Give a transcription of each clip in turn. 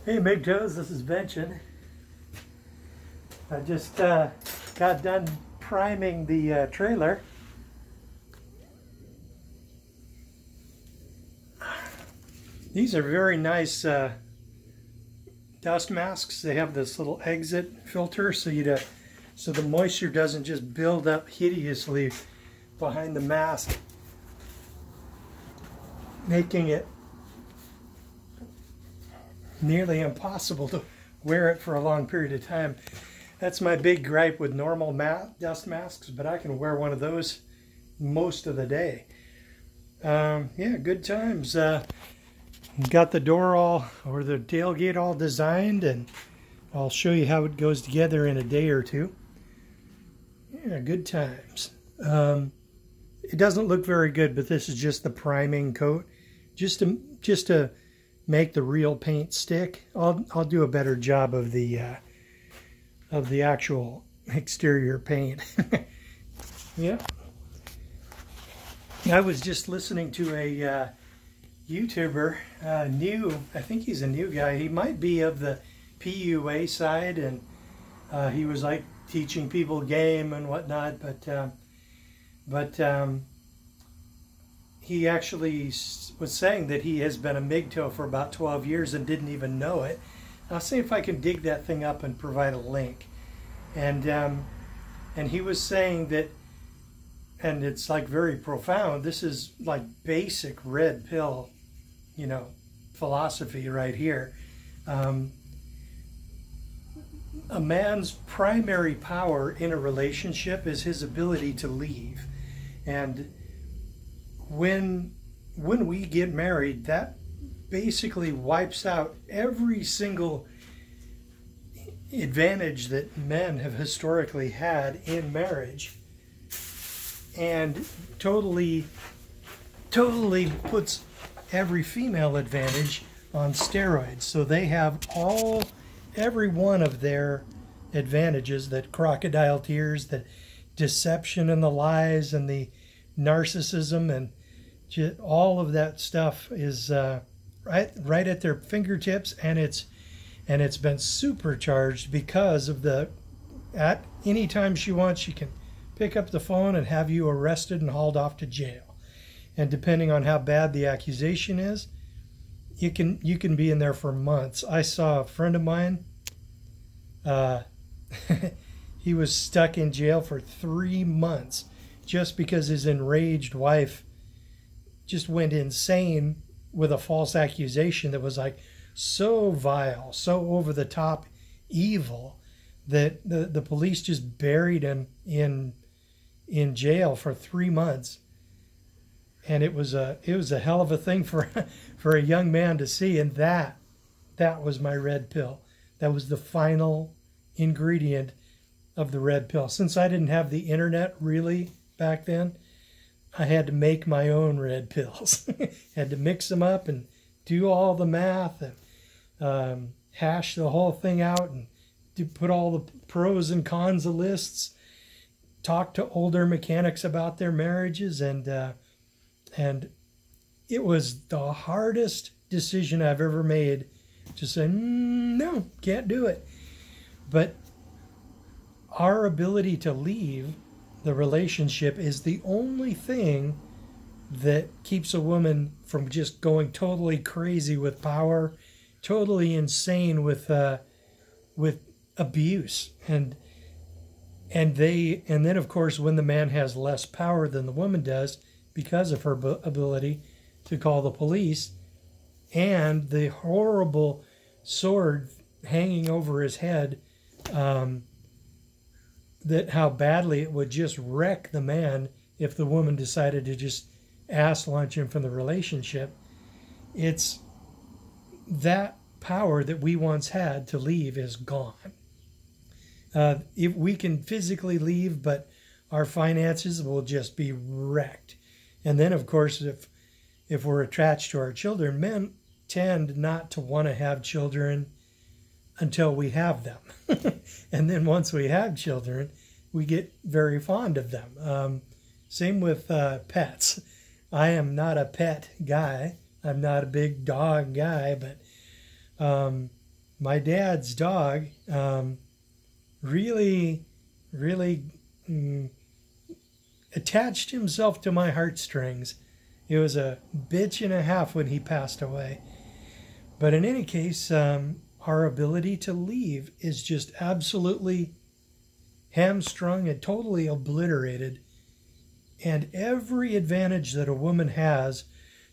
Hey MGTOWs, this is Vention. I just got done priming the trailer. These are very nice dust masks. They have this little exit filter so the moisture doesn't just build up hideously behind the mask, making it nearly impossible to wear it for a long period of time. That's my big gripe with normal dust masks, but I can wear one of those most of the day. Yeah, good times. Got the door or the tailgate all designed, and I'll show you how it goes together in a day or two. Yeah, good times. It doesn't look very good, but this is just the priming coat, just to make the real paint stick. I'll do a better job of the actual exterior paint. Yeah. I was just listening to a YouTuber, I think he's a new guy. He might be of the PUA side, and he was like teaching people game and whatnot, but he actually was saying that he has been a MGTOW for about 12 years and didn't even know it. I'll see if I can dig that thing up and provide a link. And he was saying that, and it's like very profound, this is like basic red pill, you know, philosophy right here. A man's primary power in a relationship is his ability to leave. And when we get married, that basically wipes out every single advantage that men have historically had in marriage, and totally puts every female advantage on steroids. So they have every one of their advantages, that crocodile tears, the deception and the lies and the narcissism, and all of that stuff is right at their fingertips, and it's been supercharged because of at any time she wants, she can pick up the phone and have you arrested and hauled off to jail. And depending on how bad the accusation is, you can be in there for months. I saw a friend of mine, he was stuck in jail for 3 months just because his enraged wife just went insane with a false accusation that was like so vile, so over the top evil, that the police just buried him in jail for 3 months. And it was a hell of a thing for a young man to see. And that was my red pill. That was the final ingredient of the red pill. Since I didn't have the internet really back then, I had to make my own red pills. Had to mix them up and do all the math and hash the whole thing out and put all the pros and cons of lists, talk to older mechanics about their marriages, and it was the hardest decision I've ever made to say, no, can't do it. But our ability to leave the relationship is the only thing that keeps a woman from just going totally crazy with power, totally insane with abuse. And then of course, when the man has less power than the woman does, because of her ability to call the police, and the horrible sword hanging over his head, that how badly it would just wreck the man if the woman decided to just ass launch him from the relationship. It's that power that we once had to leave is gone. If we can physically leave, but our finances will just be wrecked. And then, of course, if we're attached to our children, men tend not to want to have children until we have them. And then once we have children, we get very fond of them. Same with pets. I am not a pet guy. I'm not a big dog guy, but my dad's dog really, really attached himself to my heartstrings. It was a bitch and a half when he passed away. But in any case, our ability to leave is just absolutely hamstrung and totally obliterated. And every advantage that a woman has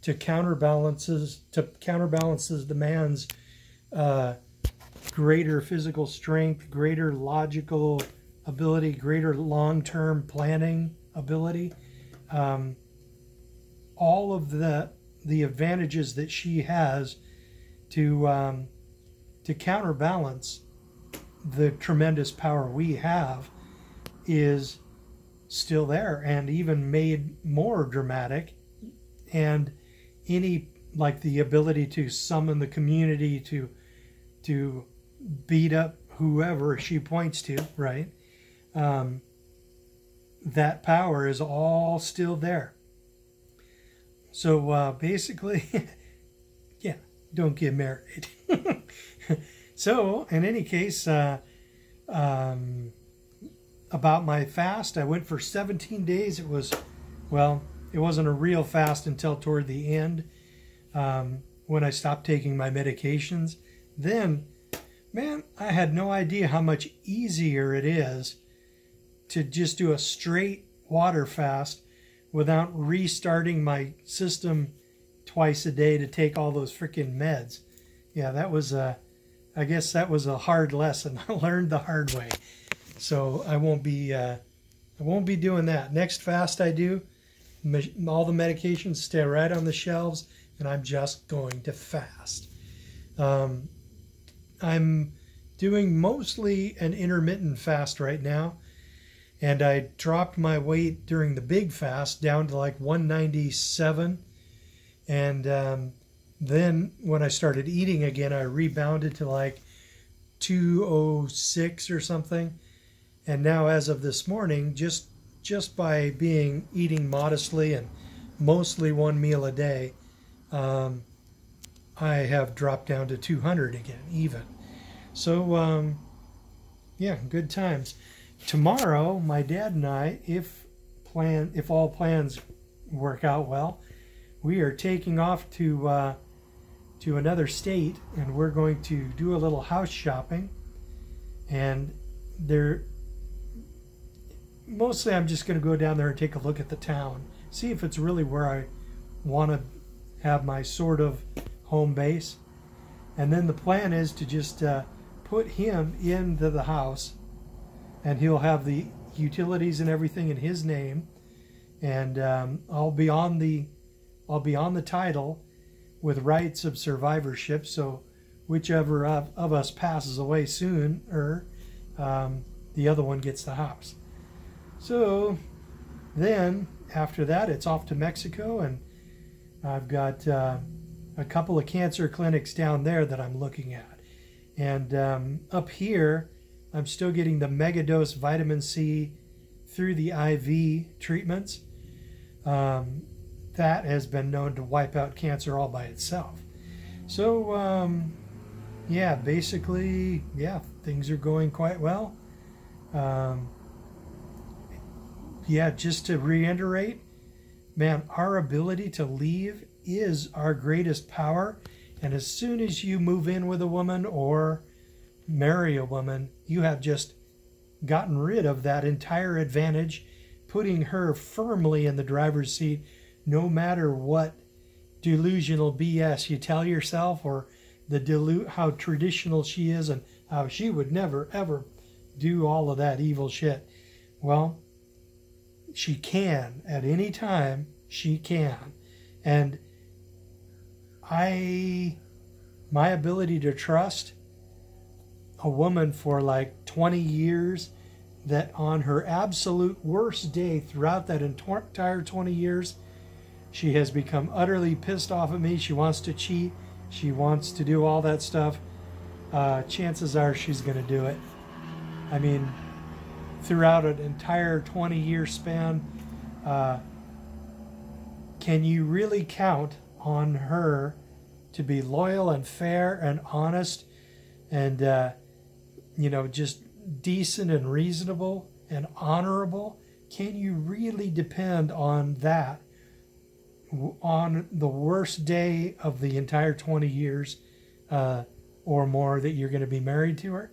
to counterbalances the man's greater physical strength, greater logical ability, greater long-term planning ability, all of the advantages that she has to counterbalance the tremendous power we have is still there, and even made more dramatic. And any, like, the ability to summon the community to beat up whoever she points to, right? That power is all still there. So basically, yeah, don't get married. So in any case, about my fast, I went for 17 days. It was, well, it wasn't a real fast until toward the end, when I stopped taking my medications. Then, man, I had no idea how much easier it is to just do a straight water fast without restarting my system twice a day to take all those freaking meds. Yeah, that was I guess that was a hard lesson. I learned the hard way. So I won't be doing that. Next fast I do, all the medications stay right on the shelves, and I'm just going to fast. I'm doing mostly an intermittent fast right now, and I dropped my weight during the big fast down to like 197, and then when I started eating again, I rebounded to like 206 or something. And now, as of this morning, just by eating modestly and mostly one meal a day, I have dropped down to 200 again, even. So, yeah, good times. Tomorrow, my dad and I, if all plans work out well, we are taking off to another state, and we're going to do a little house shopping. And mostly I'm just going to go down there and take a look at the town, see if it's really where I want to have my sort of home base. And then the plan is to just put him into the house, and he'll have the utilities and everything in his name, and I'll be on the title with rights of survivorship. So whichever of us passes away sooner, the other one gets the house. So then after that, it's off to Mexico, and I've got a couple of cancer clinics down there that I'm looking at. And up here, I'm still getting the megadose vitamin C through the IV treatments. That has been known to wipe out cancer all by itself. So, yeah, basically, yeah, things are going quite well. Yeah, just to reiterate, man, our ability to leave is our greatest power. And as soon as you move in with a woman or marry a woman, you have just gotten rid of that entire advantage, putting her firmly in the driver's seat, no matter what delusional BS you tell yourself, or how traditional she is and how she would never ever do all of that evil shit. Well, she can at any time. She can. And my ability to trust a woman for like 20 years, that on her absolute worst day throughout that entire 20 years, she has become utterly pissed off at me. She wants to cheat. She wants to do all that stuff. Chances are she's going to do it. I mean, throughout an entire 20-year span, can you really count on her to be loyal and fair and honest and just decent and reasonable and honorable? Can you really depend on that on the worst day of the entire 20 years or more that you're going to be married to her?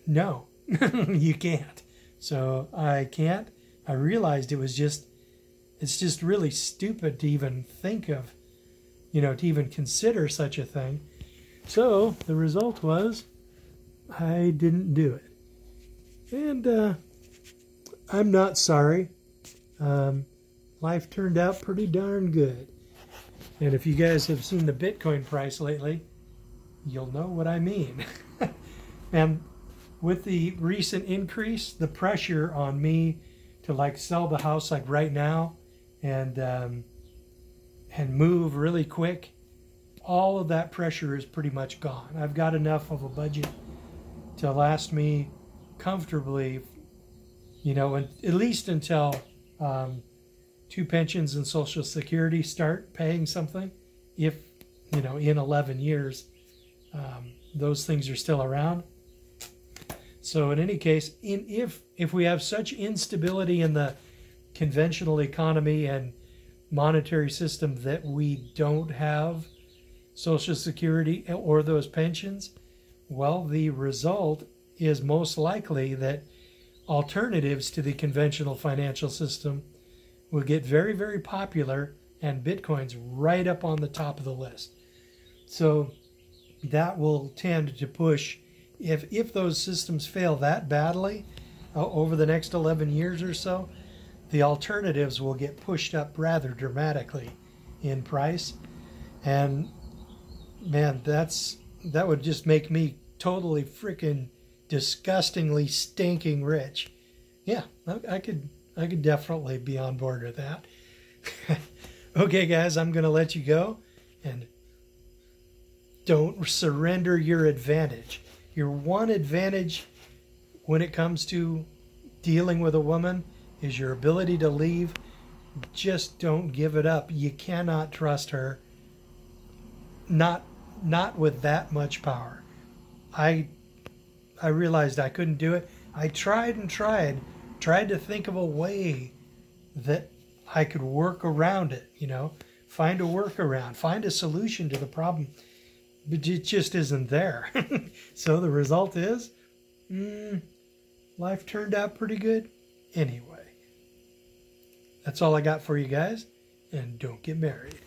No, you can't. So I can't. I realized it's just really stupid to even think of, to even consider such a thing. So the result was I didn't do it. And I'm not sorry. Life turned out pretty darn good. And if you guys have seen the Bitcoin price lately, you'll know what I mean. And with the recent increase, the pressure on me to sell the house right now and move really quick, all of that pressure is pretty much gone. I've got enough of a budget to last me comfortably, at least until 2 pensions and Social Security start paying something. If, in 11 years, those things are still around. So in any case, if we have such instability in the conventional economy and monetary system that we don't have Social Security or those pensions, well, the result is most likely that alternatives to the conventional financial system will get very, very popular, and Bitcoin's right up on the top of the list. So that will tend to push, if those systems fail that badly over the next 11 years or so, the alternatives will get pushed up rather dramatically in price. And man, that would just make me totally freaking disgustingly stinking rich. Yeah, I could definitely be on board with that. Okay, guys, I'm going to let you go. And don't surrender your advantage. Your one advantage when it comes to dealing with a woman is your ability to leave. Just don't give it up. You cannot trust her. Not with that much power. I realized I couldn't do it. I tried to think of a way that I could work around it, find a workaround, find a solution to the problem, but it just isn't there. So the result is, life turned out pretty good anyway. That's all I got for you guys, and don't get married.